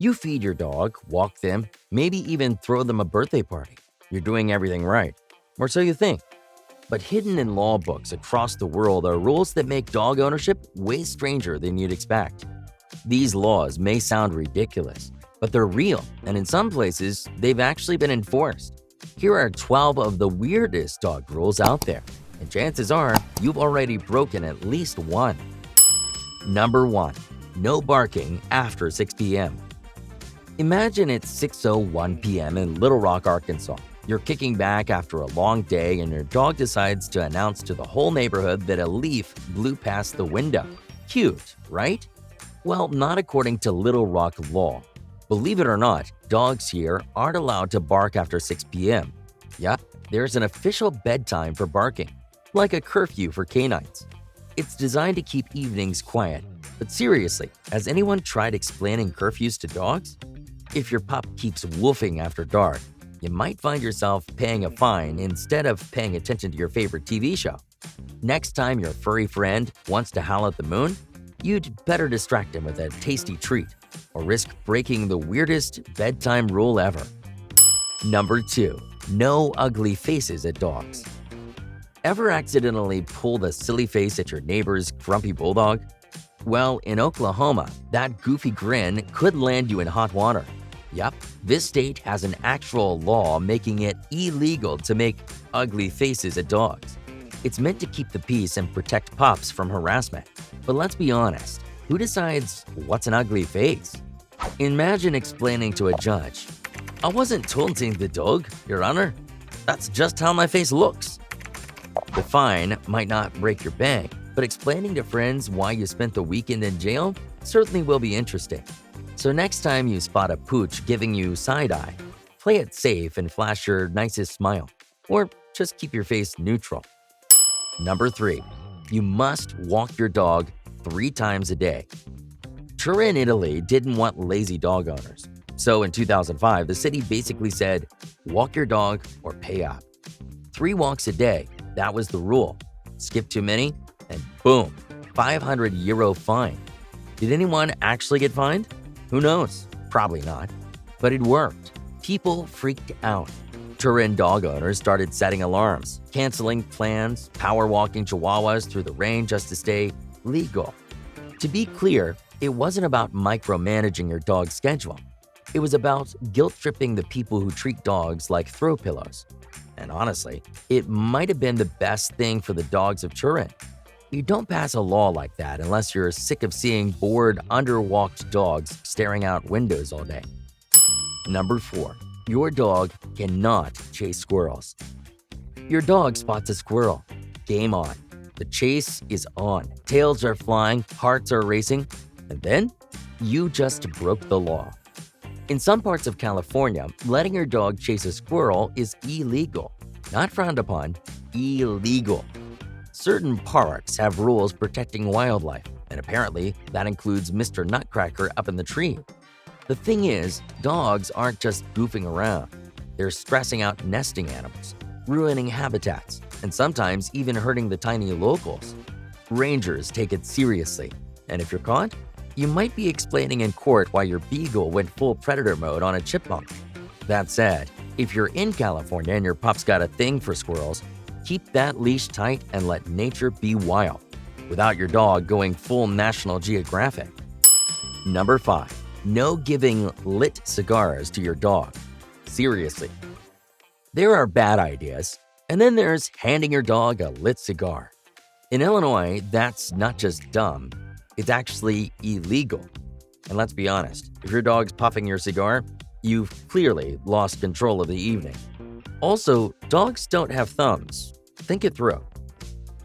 You feed your dog, walk them, maybe even throw them a birthday party. You're doing everything right. Or so you think. But hidden in law books across the world are rules that make dog ownership way stranger than you'd expect. These laws may sound ridiculous, but they're real, and in some places, they've actually been enforced. Here are 12 of the weirdest dog rules out there, and chances are you've already broken at least one. Number 1. No barking after 6 p.m. Imagine it's 6:01 p.m. in Little Rock, Arkansas. You're kicking back after a long day and your dog decides to announce to the whole neighborhood that a leaf blew past the window. Cute, right? Well, not according to Little Rock law. Believe it or not, dogs here aren't allowed to bark after 6 p.m. Yep, there's an official bedtime for barking, like a curfew for canines. It's designed to keep evenings quiet. But seriously, has anyone tried explaining curfews to dogs? If your pup keeps woofing after dark, you might find yourself paying a fine instead of paying attention to your favorite TV show. Next time your furry friend wants to howl at the moon, you'd better distract him with a tasty treat or risk breaking the weirdest bedtime rule ever. Number 2. No ugly faces at dogs. Ever accidentally pulled a silly face at your neighbor's grumpy bulldog? Well, in Oklahoma, that goofy grin could land you in hot water. Yup, this state has an actual law making it illegal to make ugly faces at dogs. It's meant to keep the peace and protect pups from harassment. But let's be honest, who decides what's an ugly face? Imagine explaining to a judge, "I wasn't taunting the dog, Your Honor. That's just how my face looks." The fine might not break your bank, but explaining to friends why you spent the weekend in jail certainly will be interesting. So next time you spot a pooch giving you side-eye, play it safe and flash your nicest smile. Or just keep your face neutral. Number 3. You must walk your dog 3 times a day. Turin, Italy didn't want lazy dog owners. So in 2005, the city basically said, walk your dog or pay up. 3 walks a day, that was the rule. Skip too many, and boom, €500 fine. Did anyone actually get fined? Who knows? Probably not. But it worked. People freaked out. Turin dog owners started setting alarms, canceling plans, power walking chihuahuas through the rain just to stay legal. To be clear, it wasn't about micromanaging your dog's schedule. It was about guilt-tripping the people who treat dogs like throw pillows. And honestly, it might have been the best thing for the dogs of Turin. You don't pass a law like that unless you're sick of seeing bored, underwalked dogs staring out windows all day. Number 4. Your dog cannot chase squirrels. Your dog spots a squirrel. Game on. The chase is on. Tails are flying, hearts are racing, and then you just broke the law. In some parts of California, letting your dog chase a squirrel is illegal. Not frowned upon, illegal. Certain parks have rules protecting wildlife, and apparently that includes Mr. Nutcracker up in the tree. The thing is, dogs aren't just goofing around. They're stressing out nesting animals, ruining habitats, and sometimes even hurting the tiny locals. Rangers take it seriously, and if you're caught, you might be explaining in court why your beagle went full predator mode on a chipmunk. That said, if you're in California and your pup's got a thing for squirrels, keep that leash tight and let nature be wild, without your dog going full National Geographic. Number 5. No giving lit cigars to your dog. Seriously. There are bad ideas, and then there's handing your dog a lit cigar. In Illinois, that's not just dumb, it's actually illegal. And let's be honest, if your dog's puffing your cigar, you've clearly lost control of the evening. Also, dogs don't have thumbs. Think it through.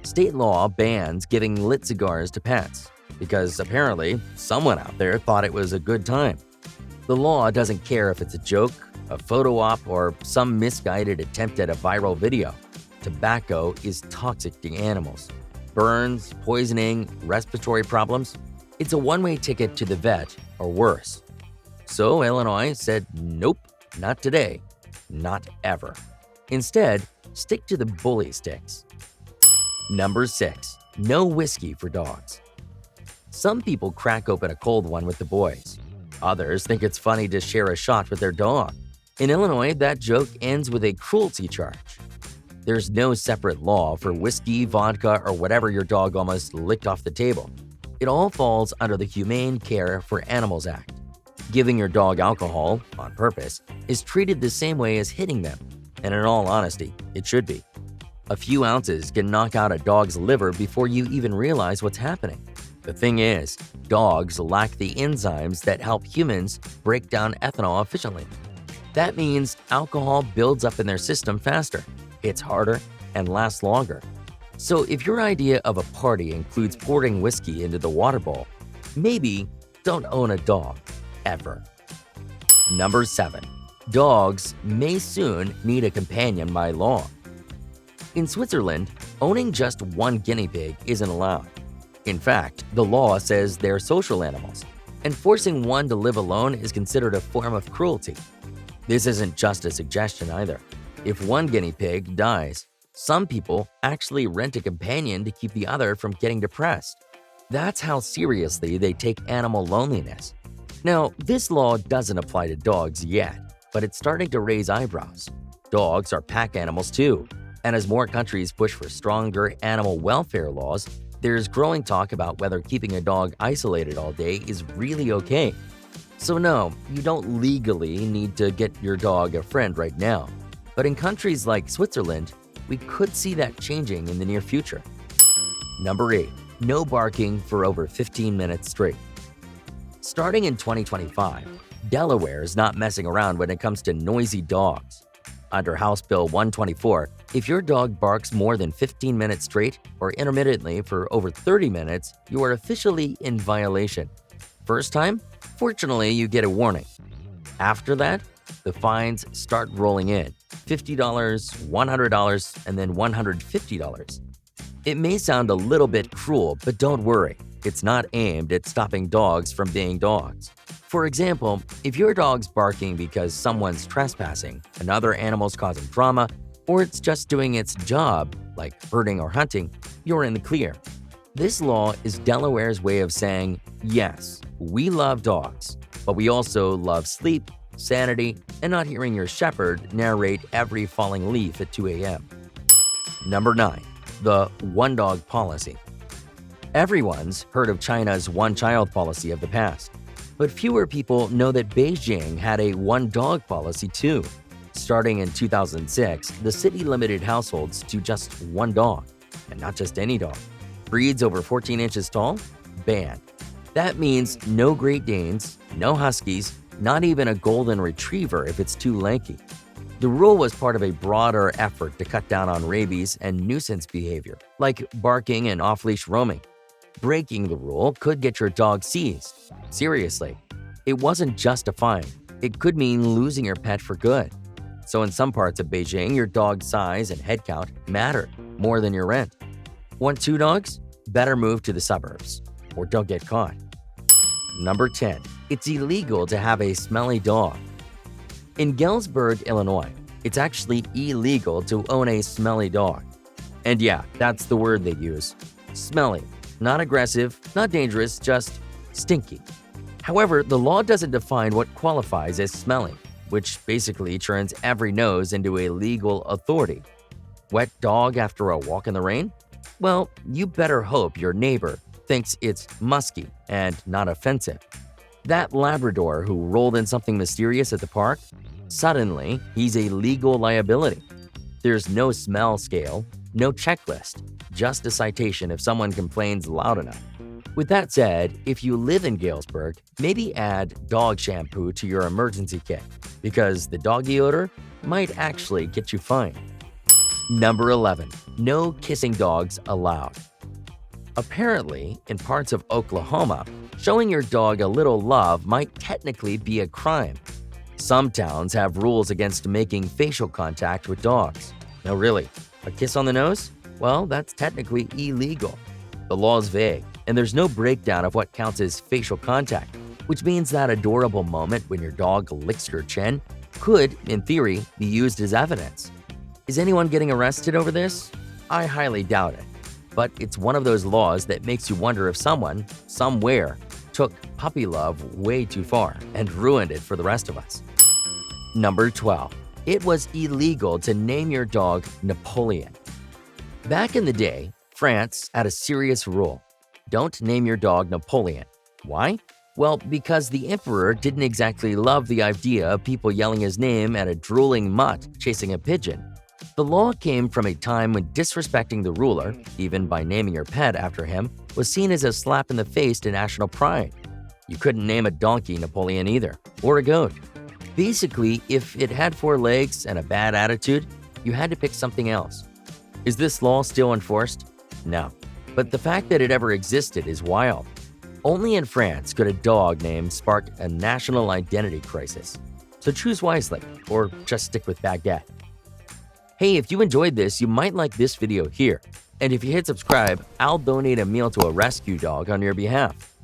State law bans giving lit cigars to pets because apparently someone out there thought it was a good time. The law doesn't care if it's a joke, a photo op, or some misguided attempt at a viral video. Tobacco is toxic to animals. Burns, poisoning, respiratory problems. It's a one-way ticket to the vet or worse. So Illinois said, nope, not today, not ever. Instead, stick to the bully sticks. Number 6. No whiskey for dogs. Some people crack open a cold one with the boys. Others think it's funny to share a shot with their dog. In Illinois, that joke ends with a cruelty charge. There's no separate law for whiskey, vodka, or whatever your dog almost licked off the table. It all falls under the Humane Care for Animals Act. Giving your dog alcohol, on purpose, is treated the same way as hitting them, and in all honesty, it should be. A few ounces can knock out a dog's liver before you even realize what's happening. The thing is, dogs lack the enzymes that help humans break down ethanol efficiently. That means alcohol builds up in their system faster, hits harder, and lasts longer. So if your idea of a party includes pouring whiskey into the water bowl, maybe don't own a dog, ever. Number 7. Dogs may soon need a companion by law. In Switzerland, owning just one guinea pig isn't allowed. In fact, the law says they're social animals, and forcing one to live alone is considered a form of cruelty. This isn't just a suggestion either. If one guinea pig dies, some people actually rent a companion to keep the other from getting depressed. That's how seriously they take animal loneliness. Now, this law doesn't apply to dogs yet, but it's starting to raise eyebrows. Dogs are pack animals too, and as more countries push for stronger animal welfare laws, there's growing talk about whether keeping a dog isolated all day is really okay. So no, you don't legally need to get your dog a friend right now. But in countries like Switzerland, we could see that changing in the near future. Number 8. No barking for over 15 minutes straight. Starting in 2025, Delaware is not messing around when it comes to noisy dogs. Under House Bill 124, if your dog barks more than 15 minutes straight or intermittently for over 30 minutes, you are officially in violation. First time? Fortunately, you get a warning. After that, the fines start rolling in. $50, $100, and then $150. It may sound a little bit cruel, but don't worry. It's not aimed at stopping dogs from being dogs. For example, if your dog's barking because someone's trespassing, another animal's causing drama, or it's just doing its job, like herding or hunting, you're in the clear. This law is Delaware's way of saying, yes, we love dogs, but we also love sleep, sanity, and not hearing your shepherd narrate every falling leaf at 2 a.m. Number 9. The one-dog policy. Everyone's heard of China's one-child policy of the past, but fewer people know that Beijing had a one-dog policy too. Starting in 2006, the city limited households to just one dog, and not just any dog. Breeds over 14 inches tall? Banned. That means no Great Danes, no Huskies, not even a Golden Retriever if it's too lanky. The rule was part of a broader effort to cut down on rabies and nuisance behavior, like barking and off-leash roaming. Breaking the rule could get your dog seized. Seriously, it wasn't just a fine. It could mean losing your pet for good. So in some parts of Beijing, your dog's size and head count mattered more than your rent. Want 2 dogs? Better move to the suburbs, or don't get caught. Number 10. It's illegal to have a smelly dog. In Galesburg, Illinois, it's actually illegal to own a smelly dog. And yeah, that's the word they use. Smelly. Not aggressive, not dangerous, just stinky. However, the law doesn't define what qualifies as smelly, which basically turns every nose into a legal authority. Wet dog after a walk in the rain? Well, you better hope your neighbor thinks it's musky and not offensive. That Labrador who rolled in something mysterious at the park? Suddenly, he's a legal liability. There's no smell scale, no checklist, just a citation if someone complains loud enough. With that said, if you live in Galesburg, maybe add dog shampoo to your emergency kit, because the doggy odor might actually get you fined. Number 11. No kissing dogs allowed. Apparently, in parts of Oklahoma, showing your dog a little love might technically be a crime. Some towns have rules against making facial contact with dogs. No, really, a kiss on the nose? Well, that's technically illegal. The law's vague, and there's no breakdown of what counts as facial contact, which means that adorable moment when your dog licks your chin could, in theory, be used as evidence. Is anyone getting arrested over this? I highly doubt it. But it's one of those laws that makes you wonder if someone, somewhere, took puppy love way too far and ruined it for the rest of us. Number 12. It was illegal to name your dog Napoleon. Back in the day, France had a serious rule. Don't name your dog Napoleon. Why? Well, because the emperor didn't exactly love the idea of people yelling his name at a drooling mutt chasing a pigeon. The law came from a time when disrespecting the ruler, even by naming your pet after him, was seen as a slap in the face to national pride. You couldn't name a donkey Napoleon either, or a goat. Basically, if it had 4 legs and a bad attitude, you had to pick something else. Is this law still enforced? No. But the fact that it ever existed is wild. Only in France could a dog name spark a national identity crisis. So choose wisely, or just stick with Baguette. Hey, if you enjoyed this, you might like this video here. And if you hit subscribe, I'll donate a meal to a rescue dog on your behalf.